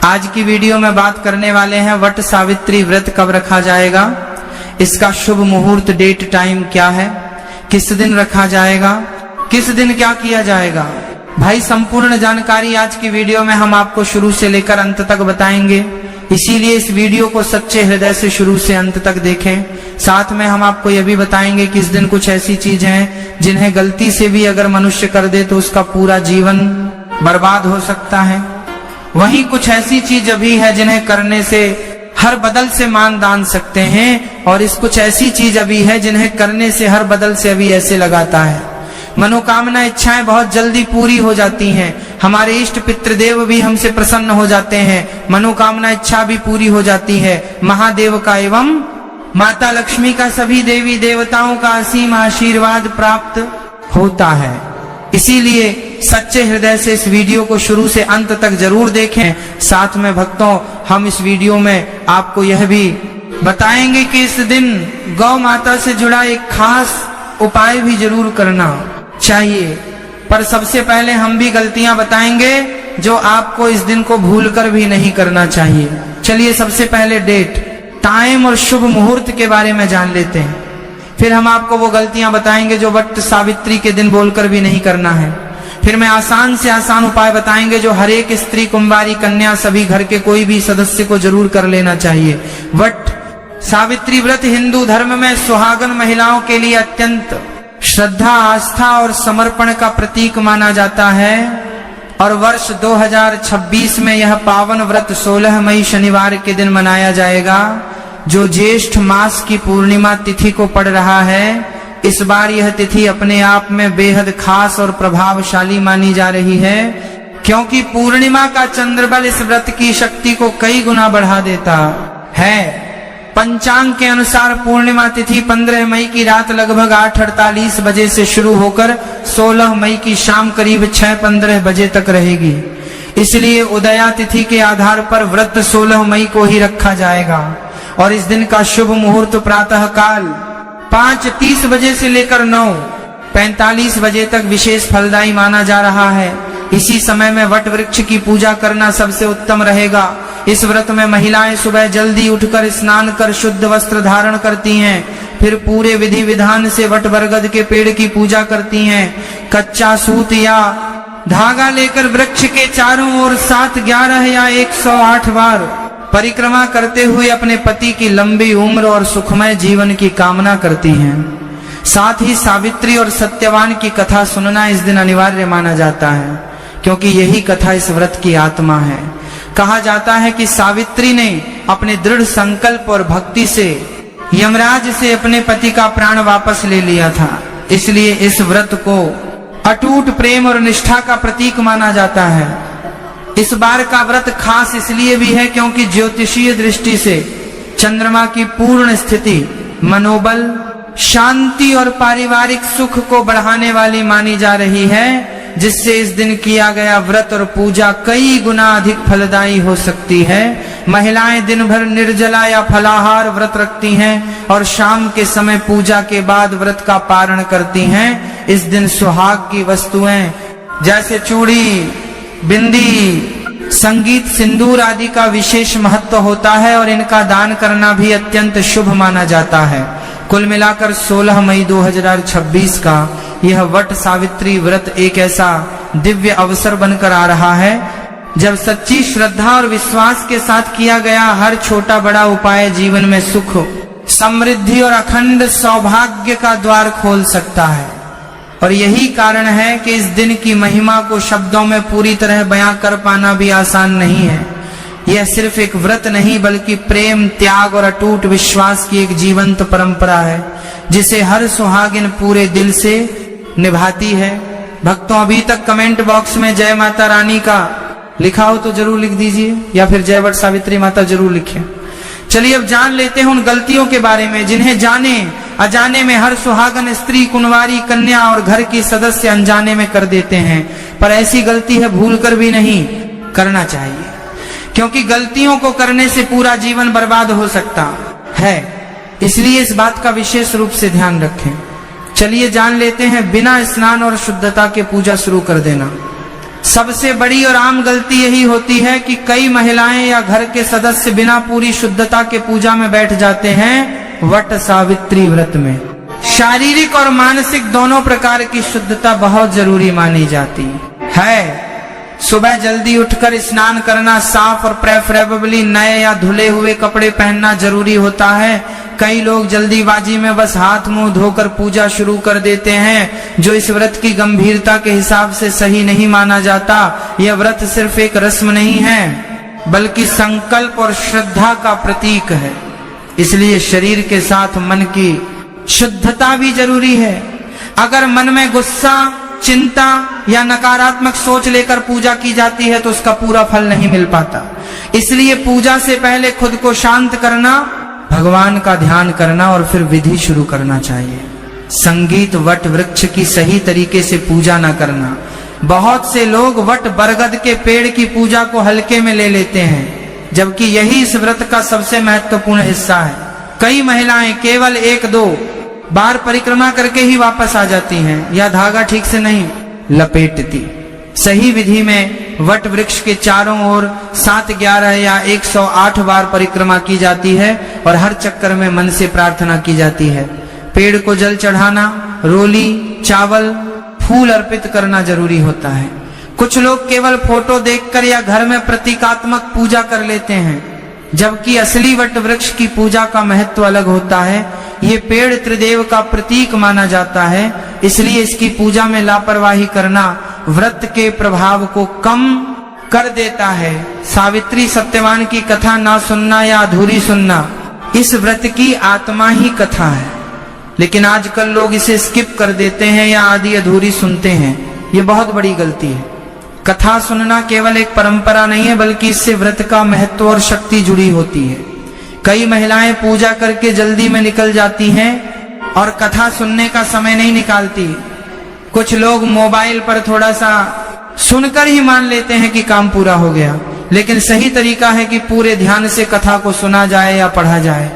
आज की वीडियो में बात करने वाले हैं वट सावित्री व्रत कब रखा जाएगा, इसका शुभ मुहूर्त डेट टाइम क्या है, किस दिन रखा जाएगा, किस दिन क्या किया जाएगा। भाई संपूर्ण जानकारी आज की वीडियो में हम आपको शुरू से लेकर अंत तक बताएंगे, इसीलिए इस वीडियो को सच्चे हृदय से शुरू से अंत तक देखें। साथ में हम आपको यह भी बताएंगे कि इस दिन कुछ ऐसी चीजें हैं जिन्हें गलती से भी अगर मनुष्य कर दे तो उसका पूरा जीवन बर्बाद हो सकता है। वहीं कुछ ऐसी चीज अभी है जिन्हें करने से हर बदल से मान दान सकते हैं, और इस कुछ ऐसी चीज अभी है जिन्हें करने से हर बदल से अभी ऐसे लगाता है। मनोकामना इच्छाएं बहुत जल्दी पूरी हो जाती हैं, हमारे इष्ट पितृदेव भी हमसे प्रसन्न हो जाते हैं, मनोकामना इच्छा भी पूरी हो जाती है। महादेव का एवं माता लक्ष्मी का सभी देवी देवताओं का असीम आशीर्वाद प्राप्त होता है। इसीलिए सच्चे हृदय से इस वीडियो को शुरू से अंत तक जरूर देखें। साथ में भक्तों, हम इस वीडियो में आपको यह भी बताएंगे कि इस दिन गौ माता से जुड़ा एक खास उपाय भी जरूर करना चाहिए। पर सबसे पहले हम भी गलतियां बताएंगे जो आपको इस दिन को भूलकर भी नहीं करना चाहिए। चलिए सबसे पहले डेट, टाइम और शुभ मुहूर्त के बारे में जान लेते हैं, फिर हम आपको वो गलतियां बताएंगे जो वट सावित्री के दिन बोलकर भी नहीं करना है। फिर मैं आसान से आसान उपाय बताएंगे जो हर एक स्त्री, कुंवारी, कन्या, सभी घर के कोई भी सदस्य को जरूर कर लेना चाहिए। वट सावित्री व्रत हिंदू धर्म में सुहागन महिलाओं के लिए अत्यंत श्रद्धा, आस्था और समर्पण का प्रतीक माना जाता है, और वर्ष 2026 में यह पावन व्रत 16 मई शनिवार के दिन मनाया जाएगा, जो ज्येष्ठ मास की पूर्णिमा तिथि को पड़ रहा है। इस बार यह तिथि अपने आप में बेहद खास और प्रभावशाली मानी जा रही है, क्योंकि पूर्णिमा का चंद्रबल इस व्रत की शक्ति को कई गुना बढ़ा देता है। पंचांग के अनुसार पूर्णिमा तिथि 15 मई की रात लगभग 8:48 बजे से शुरू होकर 16 मई की शाम करीब 6:15 बजे तक रहेगी। इसलिए उदया तिथि के आधार पर व्रत 16 मई को ही रखा जाएगा, और इस दिन का शुभ मुहूर्त प्रातः काल 5:30 बजे से लेकर 9:45 बजे तक विशेष फलदायी माना जा रहा है। इसी समय में वट वृक्ष की पूजा करना सबसे उत्तम रहेगा। इस व्रत में महिलाएं सुबह जल्दी उठकर स्नान कर शुद्ध वस्त्र धारण करती हैं, फिर पूरे विधि विधान से वट बरगद के पेड़ की पूजा करती हैं। कच्चा सूत या धागा लेकर वृक्ष के चारों ओर 7, 11 या 108 बार परिक्रमा करते हुए अपने पति की लंबी उम्र और सुखमय जीवन की कामना करती हैं। साथ ही सावित्री और सत्यवान की कथा सुनना इस दिन अनिवार्य माना जाता है, क्योंकि यही कथा इस व्रत की आत्मा है। कहा जाता है कि सावित्री ने अपने दृढ़ संकल्प और भक्ति से यमराज से अपने पति का प्राण वापस ले लिया था, इसलिए इस व्रत को अटूट प्रेम और निष्ठा का प्रतीक माना जाता है। इस बार का व्रत खास इसलिए भी है क्योंकि ज्योतिषीय दृष्टि से चंद्रमा की पूर्ण स्थिति मनोबल, शांति और पारिवारिक सुख को बढ़ाने वाली मानी जा रही है, जिससे इस दिन किया गया व्रत और पूजा कई गुना अधिक फलदायी हो सकती है। महिलाएं दिन भर निर्जला या फलाहार व्रत रखती हैं और शाम के समय पूजा के बाद व्रत का पारण करती हैं। इस दिन सुहाग की वस्तुएं जैसे चूड़ी, बिंदी, संगीत, सिंदूर आदि का विशेष महत्व होता है, और इनका दान करना भी अत्यंत शुभ माना जाता है। कुल मिलाकर 16 मई 2026 का यह वट सावित्री व्रत एक ऐसा दिव्य अवसर बनकर आ रहा है जब सच्ची श्रद्धा और विश्वास के साथ किया गया हर छोटा बड़ा उपाय जीवन में सुख, समृद्धि और अखंड सौभाग्य का द्वार खोल सकता है। और यही कारण है कि इस दिन की महिमा को शब्दों में पूरी तरह बयां कर पाना भी आसान नहीं है। यह सिर्फ एक व्रत नहीं बल्कि प्रेम, त्याग और अटूट विश्वास की एक जीवंत परंपरा है, जिसे हर सुहागिन पूरे दिल से निभाती है। भक्तों, अभी तक कमेंट बॉक्स में जय माता रानी का लिखा हो तो जरूर लिख दीजिए, या फिर जय वट सावित्री माता जरूर लिखें। चलिए अब जान लेते हैं उन गलतियों के बारे में जिन्हें जाने अजाने में हर सुहागन स्त्री, कुंवारी, कन्या और घर की सदस्य अनजाने में कर देते हैं। पर ऐसी गलती है भूलकर भी नहीं करना चाहिए, क्योंकि गलतियों को करने से पूरा जीवन बर्बाद हो सकता है। इसलिए इस बात का विशेष रूप से ध्यान रखें। चलिए जान लेते हैं बिना स्नान और शुद्धता के पूजा शुरू कर देना। सबसे बड़ी और आम गलती यही होती है कि कई महिलाएं या घर के सदस्य बिना पूरी शुद्धता के पूजा में बैठ जाते हैं वट सावित्री व्रत में। शारीरिक और मानसिक दोनों प्रकार की शुद्धता बहुत जरूरी मानी जाती है। सुबह जल्दी उठकर स्नान करना, साफ और प्रेफरेबली नए या धुले हुए कपड़े पहनना जरूरी होता है। कई लोग जल्दीबाजी में बस हाथ मुंह धोकर पूजा शुरू कर देते हैं, जो इस व्रत की गंभीरता के हिसाब से सही नहीं माना जाता। यह व्रत सिर्फ एक रस्म नहीं है, बल्कि संकल्प और श्रद्धा का प्रतीक है। इसलिए शरीर के साथ मन की शुद्धता भी जरूरी है। अगर मन में गुस्सा, चिंता या नकारात्मक सोच लेकर पूजा की जाती है तो उसका पूरा फल नहीं मिल पाता। इसलिए पूजा से पहले खुद को शांत करना, भगवान का ध्यान करना और फिर विधि शुरू करना चाहिए। संगीत वट वृक्ष की सही तरीके से पूजा न करना। बहुत से लोग वट बरगद के पेड़ की पूजा को हल्के में ले लेते हैं, जबकि यही इस व्रत का सबसे महत्वपूर्ण हिस्सा है। कई महिलाएं केवल 1-2 बार परिक्रमा करके ही वापस आ जाती हैं या धागा ठीक से नहीं लपेटती। सही विधि में वट वृक्ष के चारों ओर 7, 11 या 108 बार परिक्रमा की जाती है और हर चक्कर में मन से प्रार्थना की जाती है। पेड़ को जल चढ़ाना, रोली, चावल, फूल अर्पित करना जरूरी होता है। कुछ लोग केवल फोटो देखकर या घर में प्रतीकात्मक पूजा कर लेते हैं, जबकि असली वट वृक्ष की पूजा का महत्व अलग होता है। ये पेड़ त्रिदेव का प्रतीक माना जाता है, इसलिए इसकी पूजा में लापरवाही करना व्रत के प्रभाव को कम कर देता है। सावित्री सत्यवान की कथा ना सुनना या अधूरी सुनना इस व्रत की आत्मा ही कथा है, लेकिन आजकल लोग इसे स्किप कर देते हैं या आधी अधूरी सुनते हैं। ये बहुत बड़ी गलती है। कथा सुनना केवल एक परंपरा नहीं है, बल्कि इससे व्रत का महत्व और शक्ति जुड़ी होती है। कई महिलाएं पूजा करके जल्दी में निकल जाती हैं और कथा सुनने का समय नहीं निकालती। कुछ लोग मोबाइल पर थोड़ा सा सुनकर ही मान लेते हैं कि काम पूरा हो गया, लेकिन सही तरीका है कि पूरे ध्यान से कथा को सुना जाए या पढ़ा जाए।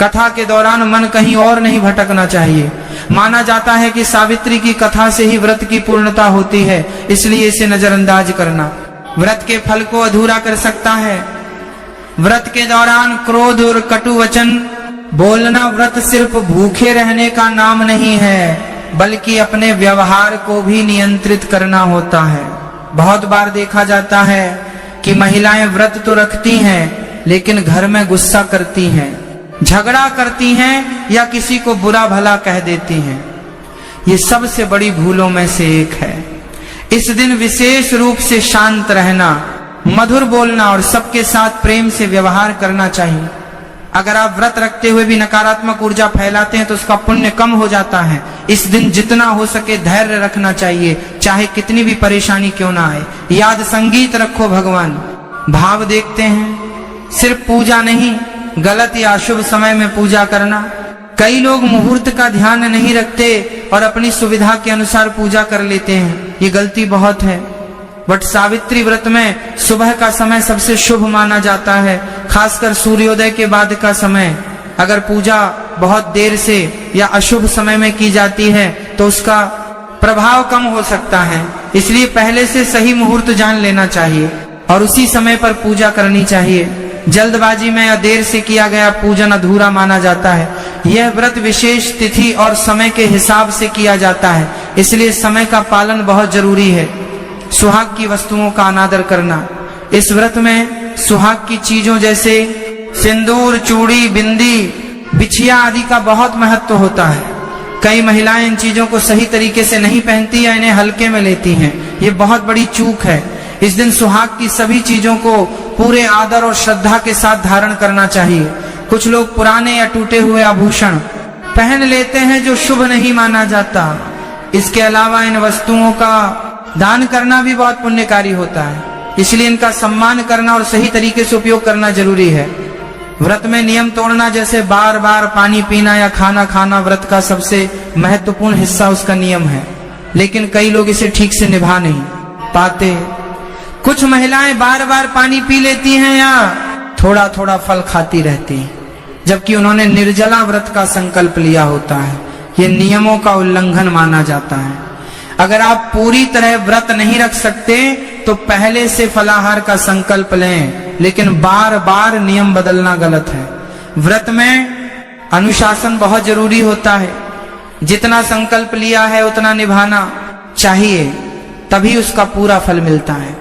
कथा के दौरान मन कहीं और नहीं भटकना चाहिए। माना जाता है कि सावित्री की कथा से ही व्रत की पूर्णता होती है, इसलिए इसे नजरअंदाज करना व्रत के फल को अधूरा कर सकता है। व्रत के दौरान क्रोध और कटु वचन बोलना व्रत सिर्फ भूखे रहने का नाम नहीं है, बल्कि अपने व्यवहार को भी नियंत्रित करना होता है। बहुत बार देखा जाता है कि महिलाएं व्रत तो रखती हैं, लेकिन घर में गुस्सा करती हैं, झगड़ा करती हैं या किसी को बुरा भला कह देती हैं। ये सबसे बड़ी भूलों में से एक है। इस दिन विशेष रूप से शांत रहना, मधुर बोलना और सबके साथ प्रेम से व्यवहार करना चाहिए। अगर आप व्रत रखते हुए भी नकारात्मक ऊर्जा फैलाते हैं तो उसका पुण्य कम हो जाता है। इस दिन जितना हो सके धैर्य रखना चाहिए, चाहे कितनी भी परेशानी क्यों ना आए। याद संगीत रखो, भगवान भाव देखते हैं। सिर्फ पूजा नहीं, गलत या अशुभ समय में पूजा करना। कई लोग मुहूर्त का ध्यान नहीं रखते और अपनी सुविधा के अनुसार पूजा कर लेते हैं। ये गलती बहुत है। वट सावित्री व्रत में सुबह का समय सबसे शुभ माना जाता है, खासकर सूर्योदय के बाद का समय। अगर पूजा बहुत देर से या अशुभ समय में की जाती है तो उसका प्रभाव कम हो सकता है। इसलिए पहले से सही मुहूर्त जान लेना चाहिए और उसी समय पर पूजा करनी चाहिए। जल्दबाजी में या देर से किया गया पूजन अधूरा माना जाता है। यह व्रत विशेष तिथि और समय के हिसाब से किया जाता है, इसलिए समय का पालन बहुत जरूरी है। सुहाग की वस्तुओं का अनादर करना। इस व्रत में सुहाग की चीजों जैसे सिंदूर, चूड़ी, बिंदी, बिछिया आदि का बहुत महत्व होता है। कई महिलाएं इन चीजों को सही तरीके से नहीं पहनती या इन्हें हल्के में लेती हैं। ये बहुत बड़ी चूक है। इस दिन सुहाग की सभी चीजों को पूरे आदर और श्रद्धा के साथ धारण करना चाहिए। कुछ लोग पुराने या टूटे हुए आभूषण पहन लेते हैं जो शुभ नहीं माना जाता। इसके अलावा इन वस्तुओं का दान करना भी बहुत पुण्यकारी होता है, इसलिए इनका सम्मान करना और सही तरीके से उपयोग करना जरूरी है। व्रत में नियम तोड़ना जैसे बार बार पानी पीना या खाना खाना व्रत का सबसे महत्वपूर्ण हिस्सा उसका नियम है, लेकिन कई लोग इसे ठीक से निभा नहीं पाते। कुछ महिलाएं बार बार पानी पी लेती हैं या थोड़ा थोड़ा फल खाती रहती हैं, जबकि उन्होंने निर्जला व्रत का संकल्प लिया होता है। ये नियमों का उल्लंघन माना जाता है। अगर आप पूरी तरह व्रत नहीं रख सकते तो पहले से फलाहार का संकल्प लें, लेकिन बार बार नियम बदलना गलत है। व्रत में अनुशासन बहुत जरूरी होता है। जितना संकल्प लिया है उतना निभाना चाहिए, तभी उसका पूरा फल मिलता है।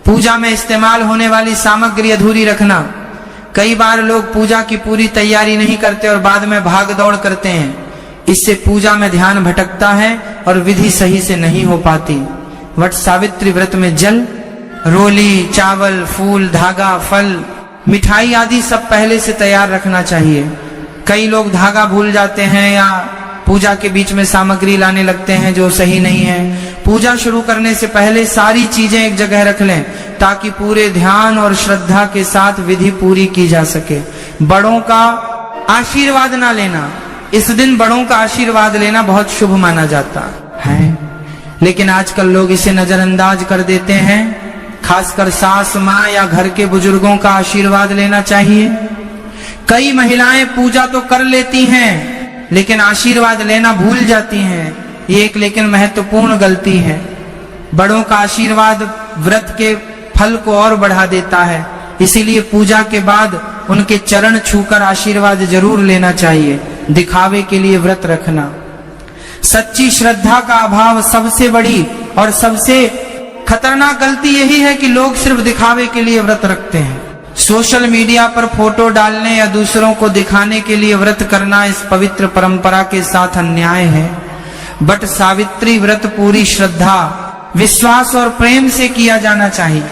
पूजा में इस्तेमाल होने वाली सामग्री अधूरी रखना। कई बार लोग पूजा की पूरी तैयारी नहीं करते और बाद में भाग दौड़ करते हैं। इससे पूजा में ध्यान भटकता है और विधि सही से नहीं हो पाती। वट सावित्री व्रत में जल, रोली, चावल, फूल, धागा, फल, मिठाई आदि सब पहले से तैयार रखना चाहिए। कई लोग धागा भूल जाते हैं या पूजा के बीच में सामग्री लाने लगते हैं जो सही नहीं है। पूजा शुरू करने से पहले सारी चीजें एक जगह रख लें ताकि पूरे ध्यान और श्रद्धा के साथ विधि पूरी की जा सके। बड़ों का आशीर्वाद ना लेना, इस दिन बड़ों का आशीर्वाद लेना बहुत शुभ माना जाता है, लेकिन आजकल लोग इसे नजरअंदाज कर देते हैं। खासकर सास, माँ या घर के बुजुर्गों का आशीर्वाद लेना चाहिए। कई महिलाएं पूजा तो कर लेती हैं लेकिन आशीर्वाद लेना भूल जाती हैं। ये एक लेकिन महत्वपूर्ण गलती है। बड़ों का आशीर्वाद व्रत के फल को और बढ़ा देता है, इसीलिए पूजा के बाद उनके चरण छूकर आशीर्वाद जरूर लेना चाहिए। दिखावे के लिए व्रत रखना, सच्ची श्रद्धा का अभाव सबसे बड़ी और सबसे खतरनाक गलती यही है कि लोग सिर्फ दिखावे के लिए व्रत रखते हैं। सोशल मीडिया पर फोटो डालने या दूसरों को दिखाने के लिए व्रत करना इस पवित्र परंपरा के साथ अन्याय है। बट सावित्री व्रत पूरी श्रद्धा, विश्वास और प्रेम से किया जाना चाहिए।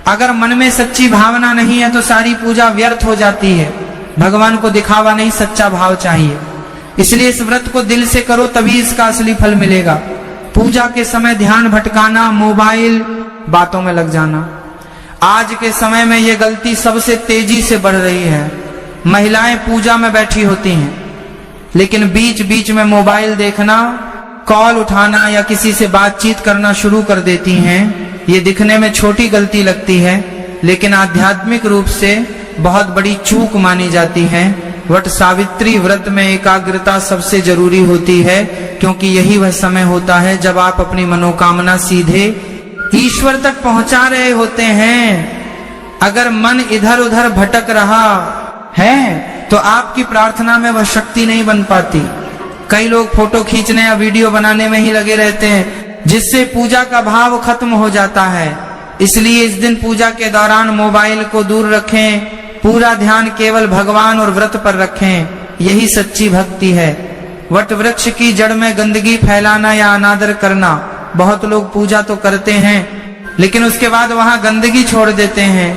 अगर मन में सच्ची भावना नहीं है तो सारी पूजा व्यर्थ हो जाती है। भगवान को दिखावा नहीं, सच्चा भाव चाहिए। इसलिए इस व्रत को दिल से करो, तभी इसका असली फल मिलेगा। पूजा के समय ध्यान भटकाना, मोबाइल, बातों में लग जाना, आज के समय में ये गलती सबसे तेजी से बढ़ रही है। महिलाएं पूजा में बैठी होती हैं लेकिन बीच बीच में मोबाइल देखना, कॉल उठाना या किसी से बातचीत करना शुरू कर देती हैं। ये दिखने में छोटी गलती लगती है लेकिन आध्यात्मिक रूप से बहुत बड़ी चूक मानी जाती है। वट सावित्री व्रत में एकाग्रता सबसे जरूरी होती है, क्योंकि यही वह समय होता है जब आप अपनी मनोकामना सीधे ईश्वर तक पहुंचा रहे होते हैं। अगर मन इधर उधर भटक रहा है तो आपकी प्रार्थना में वह शक्ति नहीं बन पाती। कई लोग फोटो खींचने या वीडियो बनाने में ही लगे रहते हैं, जिससे पूजा का भाव खत्म हो जाता है। इसलिए इस दिन पूजा के दौरान मोबाइल को दूर रखें, पूरा ध्यान केवल भगवान और व्रत पर रखें। यही सच्ची भक्ति है। वट वृक्ष की जड़ में गंदगी फैलाना या अनादर करना, बहुत लोग पूजा तो करते हैं लेकिन उसके बाद वहां गंदगी छोड़ देते हैं,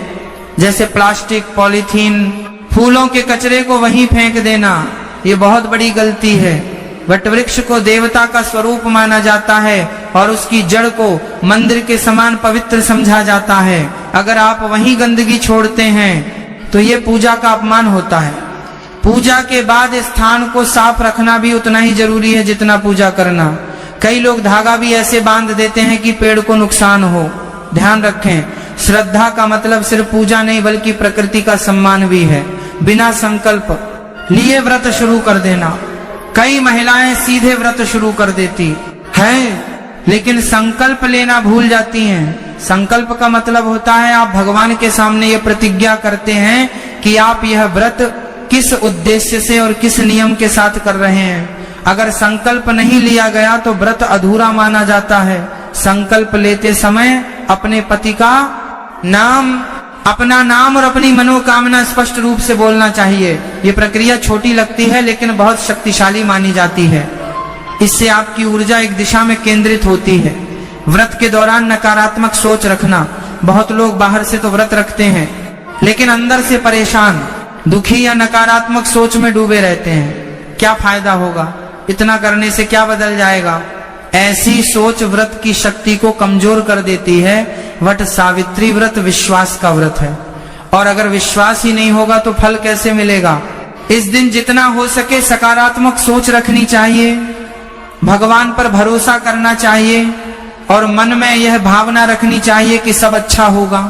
जैसे प्लास्टिक, पॉलीथीन, फूलों के कचरे को वहीं फेंक देना। ये बहुत बड़ी गलती है। वट वृक्ष को देवता का स्वरूप माना जाता है और उसकी जड़ को मंदिर के समान पवित्र समझा जाता है। अगर आप वहीं गंदगी छोड़ते हैं तो ये पूजा का अपमान होता है। पूजा के बाद स्थान को साफ रखना भी उतना ही जरूरी है जितना पूजा करना। कई लोग धागा भी ऐसे बांध देते हैं कि पेड़ को नुकसान हो। ध्यान रखें, श्रद्धा का मतलब सिर्फ पूजा नहीं बल्कि प्रकृति का सम्मान भी है। बिना संकल्प लिए व्रत शुरू कर देना। कई महिलाएं सीधे व्रत शुरू कर देती हैं लेकिन संकल्प लेना भूल जाती हैं। संकल्प का मतलब होता है आप भगवान के सामने ये प्रतिज्ञा करते हैं कि आप यह व्रत किस उद्देश्य से और किस नियम के साथ कर रहे हैं। अगर संकल्प नहीं लिया गया तो व्रत अधूरा माना जाता है। संकल्प लेते समय अपने पति का नाम, अपना नाम और अपनी मनोकामना स्पष्ट रूप से बोलना चाहिए। ये प्रक्रिया छोटी लगती है लेकिन बहुत शक्तिशाली मानी जाती है। इससे आपकी ऊर्जा एक दिशा में केंद्रित होती है। व्रत के दौरान नकारात्मक सोच रखना। बहुत लोग बाहर से तो व्रत रखते हैं लेकिन अंदर से परेशान, दुखी या नकारात्मक सोच में डूबे रहते हैं। क्या फायदा होगा, इतना करने से क्या बदल जाएगा? ऐसी सोच व्रत की शक्ति को कमजोर कर देती है। वट सावित्री व्रत विश्वास का व्रत है और अगर विश्वास ही नहीं होगा तो फल कैसे मिलेगा? इस दिन जितना हो सके सकारात्मक सोच रखनी चाहिए, भगवान पर भरोसा करना चाहिए और मन में यह भावना रखनी चाहिए कि सब अच्छा होगा।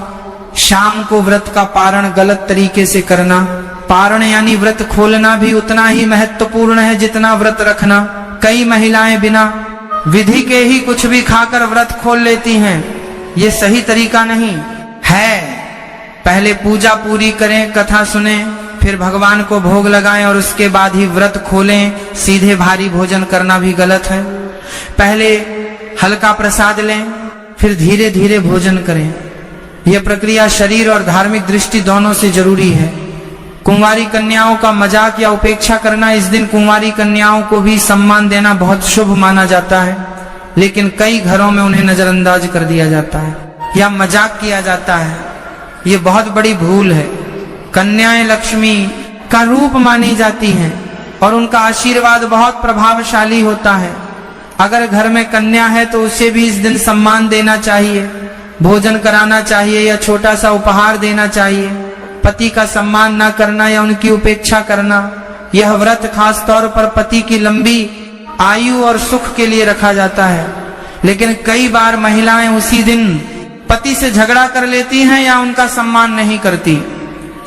शाम को व्रत का पारण गलत तरीके से करना, पारण यानी व्रत खोलना भी उतना ही महत्वपूर्ण है जितना व्रत रखना। कई महिलाएं बिना विधि के ही कुछ भी खाकर व्रत खोल लेती हैं। ये सही तरीका नहीं है। पहले पूजा पूरी करें, कथा सुने, फिर भगवान को भोग लगाएं और उसके बाद ही व्रत खोलें। सीधे भारी भोजन करना भी गलत है। पहले हल्का प्रसाद लें, फिर धीरे धीरे भोजन करें। यह प्रक्रिया शरीर और धार्मिक दृष्टि दोनों से जरूरी है। कुंवारी कन्याओं का मजाक या उपेक्षा करना, इस दिन कुंवारी कन्याओं को भी सम्मान देना बहुत शुभ माना जाता है, लेकिन कई घरों में उन्हें नजरअंदाज कर दिया जाता है या मजाक किया जाता है। ये बहुत बड़ी भूल है। कन्याएं लक्ष्मी का रूप मानी जाती हैं और उनका आशीर्वाद बहुत प्रभावशाली होता है। अगर घर में कन्या है तो उसे भी इस दिन सम्मान देना चाहिए, भोजन कराना चाहिए या छोटा सा उपहार देना चाहिए। पति का सम्मान न करना या उनकी उपेक्षा करना, यह व्रत खास तौर पर पति की लंबी आयु और सुख के लिए रखा जाता है। लेकिन कई बार महिलाएं उसी दिन पति से झगड़ा कर लेती हैं या उनका सम्मान नहीं करती।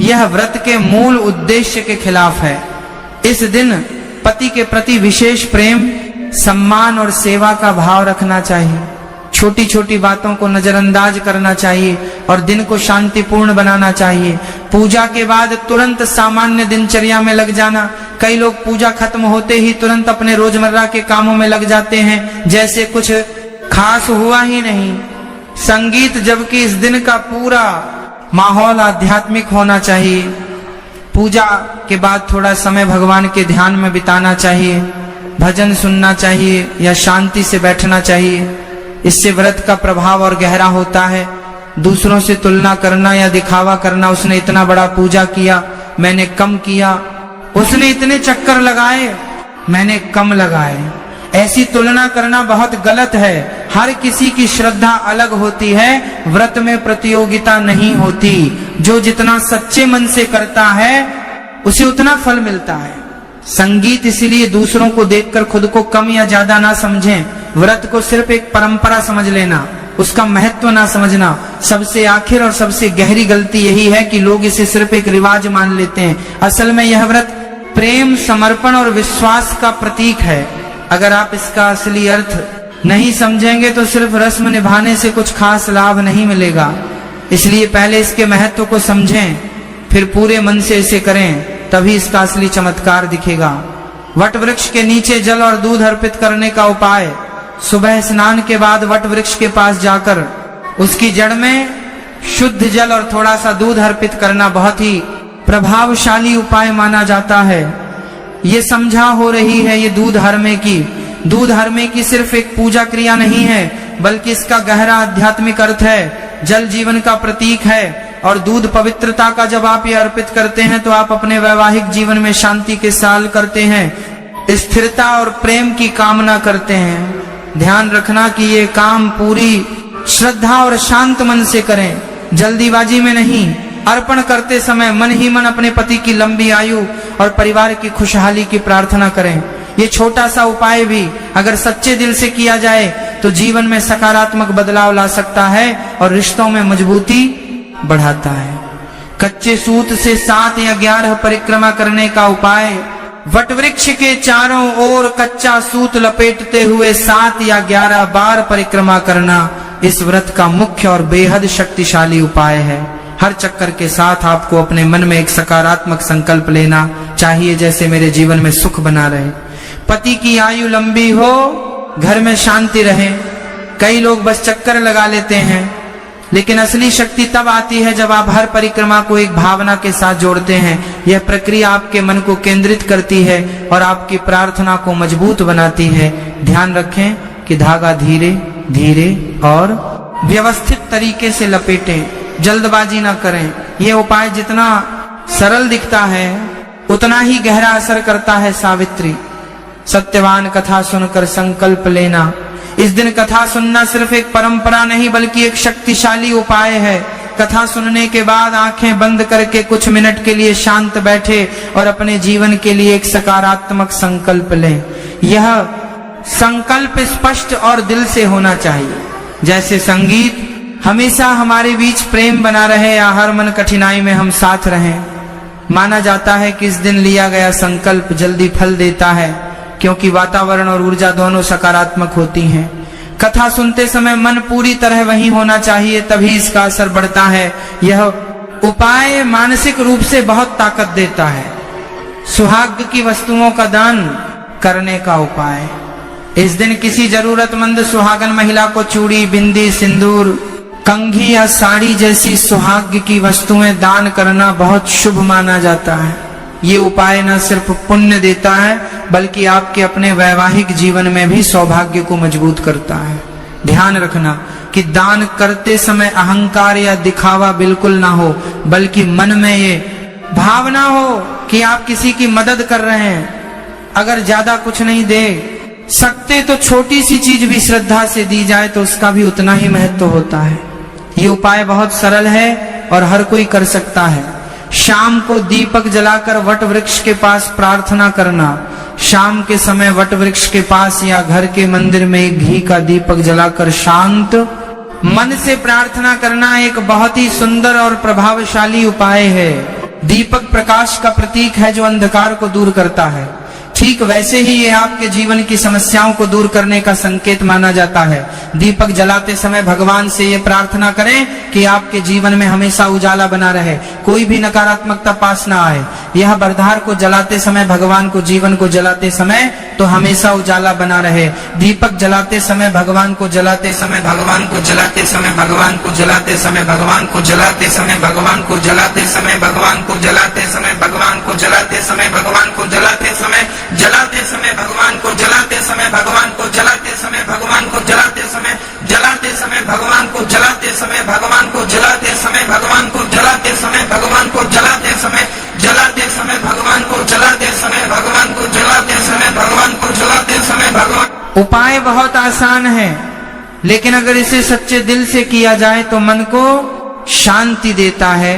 यह व्रत के मूल उद्देश्य के खिलाफ है। इस दिन पति के प्रति विशेष प्रेम, सम्मान और सेवा का भाव रखना चाहिए। छोटी छोटी बातों को नजरअंदाज करना चाहिए और दिन को शांतिपूर्ण बनाना चाहिए। पूजा के बाद तुरंत सामान्य दिनचर्या में लग जाना। कई लोग पूजा खत्म होते ही तुरंत अपने रोजमर्रा के कामों में लग जाते हैं, जैसे कुछ खास हुआ ही नहीं। संगीत, जबकि इस दिन का पूरा माहौल आध्यात्मिक होना चाहिए। पूजा के बाद थोड़ा समय भगवान के ध्यान में बिताना चाहिए, भजन सुनना चाहिए या शांति से बैठना चाहिए। इससे व्रत का प्रभाव और गहरा होता है। दूसरों से तुलना करना या दिखावा करना, उसने इतना बड़ा पूजा किया, मैंने कम किया, उसने इतने चक्कर लगाए, मैंने कम लगाए, ऐसी तुलना करना बहुत गलत है। हर किसी की श्रद्धा अलग होती है, व्रत में प्रतियोगिता नहीं होती। जो जितना सच्चे मन से करता है उसे उतना फल मिलता है। संगीत इसीलिए दूसरों को देखकर खुद को कम या ज्यादा ना समझें। व्रत को सिर्फ एक परंपरा समझ लेना, उसका महत्व ना समझना, सबसे आखिर और सबसे गहरी गलती यही है कि लोग इसे सिर्फ एक रिवाज मान लेते हैं। असल में यह व्रत प्रेम, समर्पण और विश्वास का प्रतीक है। अगर आप इसका असली अर्थ नहीं समझेंगे तो सिर्फ रस्म निभाने से कुछ खास लाभ नहीं मिलेगा। इसलिए पहले इसके महत्व को समझें, फिर पूरे मन से इसे करें, तभी इसका असली चमत्कार दिखेगा। वट वृक्ष के नीचे जल और दूध अर्पित करने का उपाय: सुबह स्नान के बाद वट वृक्ष के पास जाकर उसकी जड़ में शुद्ध जल और थोड़ा सा दूध अर्पित करना बहुत ही प्रभावशाली उपाय माना जाता है। ये समझा हो रही है, ये दूध हरमे की सिर्फ एक पूजा क्रिया नहीं है, बल्कि इसका गहरा आध्यात्मिक अर्थ है। जल जीवन का प्रतीक है और दूध पवित्रता का। जब आप ये अर्पित करते हैं तो आप अपने वैवाहिक जीवन में शांति के साल करते हैं, स्थिरता और प्रेम की कामना करते हैं। ध्यान रखना कि ये काम पूरी श्रद्धा और शांत मन से करें, जल्दीबाजी में नहीं। अर्पण करते समय मन ही मन अपने पति की लंबी आयु और परिवार की खुशहाली की प्रार्थना करें। ये छोटा सा उपाय भी अगर सच्चे दिल से किया जाए तो जीवन में सकारात्मक बदलाव ला सकता है और रिश्तों में मजबूती बढ़ाता है। कच्चे सूत से 7 या 11 परिक्रमा करने का उपाय: वटवृक्ष के चारों ओर कच्चा सूत लपेटते हुए 7 या 11 बार परिक्रमा करना इस व्रत का मुख्य और बेहद शक्तिशाली उपाय है। हर चक्कर के साथ आपको अपने मन में एक सकारात्मक संकल्प लेना चाहिए, जैसे मेरे जीवन में सुख बना रहे, पति की आयु लंबी हो, घर में शांति रहे। कई लोग बस चक्कर लगा लेते हैं, लेकिन असली शक्ति तब आती है जब आप हर परिक्रमा को एक भावना के साथ जोड़ते हैं। यह प्रक्रिया आपके मन को केंद्रित करती है और आपकी प्रार्थना को मजबूत बनाती है। ध्यान रखें कि धागा धीरे धीरे और व्यवस्थित तरीके से लपेटें, जल्दबाजी ना करें। यह उपाय जितना सरल दिखता है उतना ही गहरा असर करता है। सावित्री: सत्यवान कथा सुनकर संकल्प लेना। इस दिन कथा सुनना सिर्फ एक परंपरा नहीं बल्कि एक शक्तिशाली उपाय है। कथा सुनने के बाद आंखें बंद करके कुछ मिनट के लिए शांत बैठे और अपने जीवन के लिए एक सकारात्मक संकल्प लें। यह संकल्प स्पष्ट और दिल से होना चाहिए। जैसे संगीत हमेशा हमारे बीच प्रेम बना रहे या हर मन कठिनाई में हम साथ रहें। माना जाता है कि इस दिन लिया गया संकल्प जल्दी फल देता है, क्योंकि वातावरण और ऊर्जा दोनों सकारात्मक होती हैं। कथा सुनते समय मन पूरी तरह वहीं होना चाहिए, तभी इसका असर बढ़ता है। यह उपाय मानसिक रूप से बहुत ताकत देता है। सुहाग की वस्तुओं का दान करने का उपाय। इस दिन किसी जरूरतमंद सुहागन महिला को चूड़ी, बिंदी, सिंदूर, कंघी या साड़ी जैसी सुहाग की वस्तुएं दान करना बहुत शुभ माना जाता है। ये उपाय न सिर्फ पुण्य देता है बल्कि आपके अपने वैवाहिक जीवन में भी सौभाग्य को मजबूत करता है। ध्यान रखना कि दान करते समय अहंकार या दिखावा बिल्कुल ना हो, बल्कि मन में ये भावना हो कि आप किसी की मदद कर रहे हैं। अगर ज्यादा कुछ नहीं दे सकते तो छोटी सी चीज भी श्रद्धा से दी जाए तो उसका भी उतना ही महत्व होता है। ये उपाय बहुत सरल है और हर कोई कर सकता है। शाम को दीपक जलाकर वट वृक्ष के पास प्रार्थना करना। शाम के समय वट वृक्ष के पास या घर के मंदिर में घी का दीपक जलाकर शांत मन से प्रार्थना करना एक बहुत ही सुंदर और प्रभावशाली उपाय है। दीपक प्रकाश का प्रतीक है जो अंधकार को दूर करता है। ठीक वैसे ही ये आपके जीवन की समस्याओं को दूर करने का संकेत माना जाता है। दीपक जलाते समय भगवान से ये प्रार्थना करें कि आपके जीवन में हमेशा उजाला बना रहे, कोई भी नकारात्मकता पास ना आए। यह बरधार को जलाते समय भगवान को, जीवन को जलाते समय तो हमेशा उजाला बना रहे। दीपक जलाते समय भगवान को, जलाते समय भगवान को, जलाते समय भगवान को, जलाते समय भगवान को, जलाते समय भगवान को, जलाते समय भगवान को, जलाते समय भगवान को, जलाते समय भगवान को, जलाते समय जलाते समय भगवान को, जलाते समय भगवान को, जलाते समय भगवान को, जलाते समय जलाते समय भगवान को, जलाते समय भगवान को, जलाते समय भगवान को, जलाते समय भगवान को, जलाते समय जलाते समय भगवान को, जलाते समय भगवान को, जलाते समय भगवान को, जलाते समय भगवान। उपाय बहुत आसान है, लेकिन अगर इसे सच्चे दिल से किया जाए तो मन को शांति देता है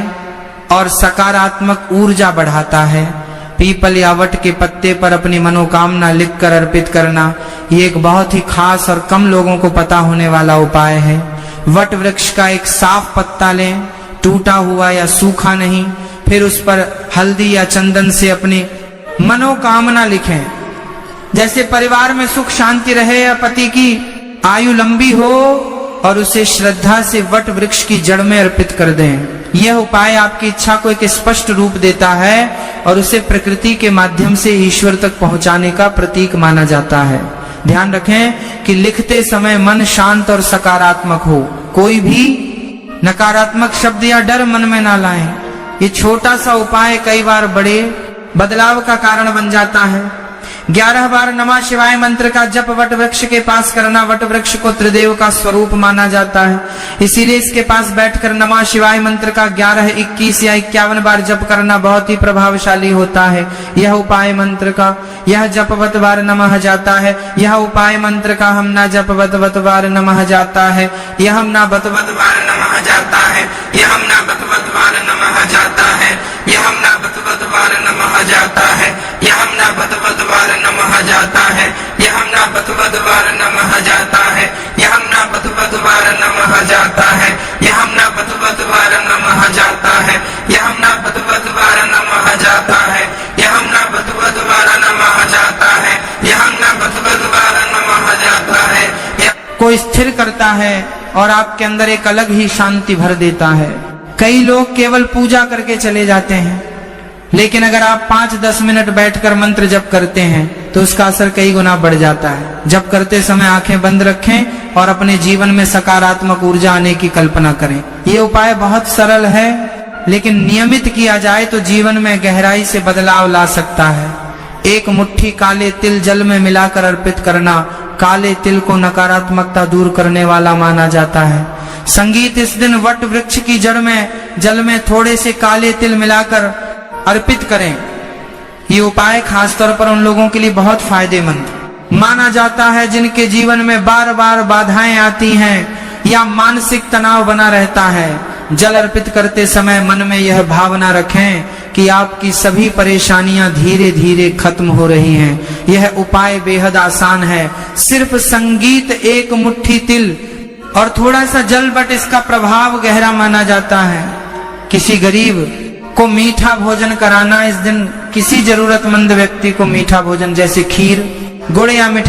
और सकारात्मक ऊर्जा बढ़ाता है। पीपल या वट के पत्ते पर अपनी मनोकामना लिखकर अर्पित करना ये एक बहुत ही खास और कम लोगों को पता होने वाला उपाय है। वट वृक्ष का एक साफ पत्ता लें, टूटा हुआ या सूखा नहीं, फिर उस पर हल्दी या चंदन से अपनी मनोकामना लिखें। जैसे परिवार में सुख शांति रहे या पति की आयु लंबी हो, और उसे श्रद्धा से वट वृक्ष की जड़ में अर्पित कर दें। यह उपाय आपकी इच्छा को एक स्पष्ट रूप देता है और उसे प्रकृति के माध्यम से ईश्वर तक पहुंचाने का प्रतीक माना जाता है। ध्यान रखें कि लिखते समय मन शांत और सकारात्मक हो। कोई भी नकारात्मक शब्द या डर मन में ना लाएं। ये छोटा सा उपाय कई बार बड़े बदलाव का कारण बन जाता है। 11 बार नमः शिवाय मंत्र का जप वट वृक्ष के पास करना। वट वृक्ष को त्रिदेव का स्वरूप माना जाता है, इसीलिए इसके पास बैठकर नमः शिवाय मंत्र का 11, 21 या 51 बार जप करना बहुत ही प्रभावशाली होता है। यह उपाय मंत्र का यह जपवत बार नमः जाता है। यह उपाय मंत्र का हम ना जपवत बार नमः जाता है। यह हम ना बतवत बार नमः जाता है। यह हम ना बतवत बार नमः जाता है। यह हम ना बतवत बार नमः जाता है। यह हम ना बतवत बार नमः जाता है। यह हम ना बतवत बार नमः जाता है। यह हम ना बतवत बार नमः जाता है। यह हम ना बतवत बार नमः जाता है। यह हम ना बतवत बार नमः जाता है। यह हम ना बतवत बार नमः जाता है। यह हम ना बतवत बार नमः जाता है। को स्थिर करता है और आपके अंदर एक अलग ही शांति भर देता है। कई लोग केवल पूजा करके चले जाते हैं, लेकिन अगर आप 5-10 मिनट बैठकर मंत्र जप करते हैं तो उसका असर कई गुना बढ़ जाता है। जप करते समय आंखें बंद रखें और अपने जीवन में सकारात्मक ऊर्जा आने की कल्पना करें। ये उपाय बहुत सरल है, लेकिन नियमित किया जाए तो जीवन में गहराई से बदलाव ला सकता है। एक मुट्ठी काले तिल जल में मिलाकर अर्पित करना। काले तिल को नकारात्मकता दूर करने वाला माना जाता है। संगीत इस दिन वट वृक्ष की जड़ में जल में थोड़े से काले तिल मिलाकर अर्पित करें। ये उपाय खासतौर पर उन लोगों के लिए बहुत फायदेमंद माना जाता है जिनके जीवन में बार बार बाधाएं आती हैं या मानसिक तनाव बना रहता है। जल अर्पित करते समय मन में यह भावना रखें कि आपकी सभी परेशानियां धीरे धीरे खत्म हो रही हैं। यह उपाय बेहद आसान है। सिर्फ संगीत, एक मुट्ठी तिल और थोड़ा सा जल, बट इसका प्रभाव गहरा माना जाता है। किसी गरीब को मीठा भोजन कराना। इस दिन किसी जरूरतमंद व्यक्ति को मीठा भोजन जैसे खीर, गुड़ या मिठाई